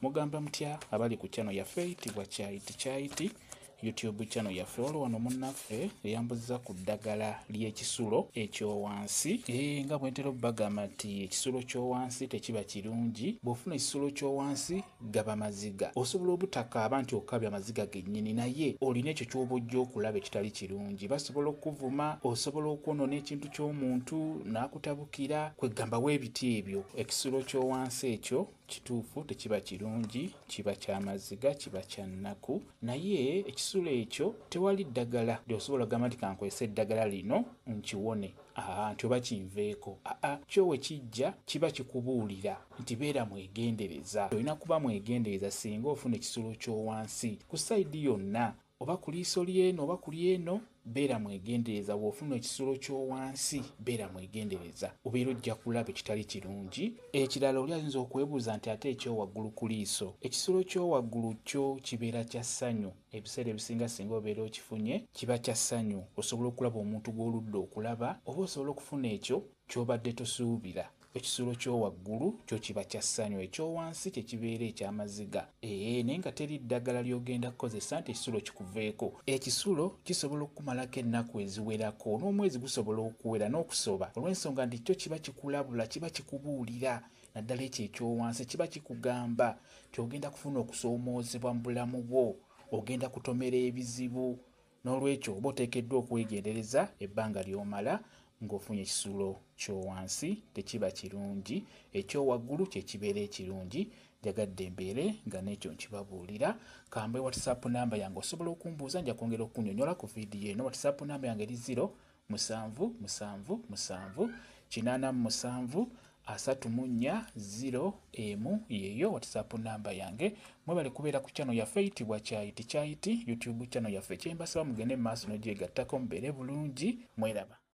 mugamba mutya abali ku channel yaffe eyitibwa Kyayiti YouTube channel yaffe. Olwo wano munnaffe eyambuza ku ddagala ly'ekisulo ekyowansi. Nga bwentera obbagamba nti ekisulo ky'owansi tekiba kirungi. Bw'ofuna ekisulo ky'owansi gaba maziga. Osobola obutakaaba nti okabya maziga gennyini, naye olina ekyo ky'oba ojja okulaba ekitali kirungi. Basobola okuvuma, osobola okwonoona ekintu ky'omuntu n'akutabukira, kwegamba weebiti ebyo. Ekisulo ky'owansi ekyo kituufu tekiba kirungi, kiba kyamaziga, kiba kya nnaku. Naye ekisulo ekyo tewali ddagala lyosobola gamba nti kankwesa eddagala lino nkiwone nti oba kinveeko. Kyo we kijja kiba kikubuulira nti beera mwegendereza. Olina kuba mwegendereza singa ofuna ekisulo ky'owansi ku sayidi yonna, oba ku liiso ly'eno oba ku ly'eno. Beera mwegendereza. Bw'ofuna ekisulo ky'owansi beera mwegendereza, obeera ojja kulaba ekitali kirungi. Ekirala oli ayinza okwebuuza nti ate ekyowaggulu ku liiso, ekisulo ky'owaggulu kyo kibeera kya ssanyu. Ebiseera ebisinga singa obeera okifunye kiba kya ssanyu. Osobola okulaba omuntu gw'oludda okulaba, oba osobola okufuna ekyo ky'obadde tosuubira. Ekisulo ky'owaggulu kyo kiba kya ssanyu, ekyowansi kye kibeera ekyamaziga. Naye nga teri ddagala ly'ogenda kukozesa nti ekisulo kikuveeko. Ekisulo kisobola okumalako ennaku eziwerako, n'omwezi gusobola okuwera n'okusoba, olw'ensonga nti kyo kiba kikulabula, kiba kikubuulira. Naddala ekyo ekyowansi kiba kikugamba nti ogenda kufuna okusoomoozebwa mu bulamu bwo, ogenda kutomera ebizibu. N'olwekyo oba oteekeddwa okwegendereza ebbanga ly'omala ng'ofunye ekisulo ky'owansi. Tekiba kirungi. Ekyowaggulu kye kibeera ekirungi. Njagadde embeere nga n'ekyo nkibabuulira. Kambe WhatsApp namba yange osobola okumbuuza, nja kwongera okunnyonnyola ku viidiyo eno. WhatsApp namba yange eri 0777873401 yeeyo WhatsApp namba yange. Mwebale kubeera ku channel yaffe eyitibwa Kyayiti YouTube channel yaffe. Kyembasaba mugende mu maaso n'ogyegattako mubeere bulungi. Mweraba.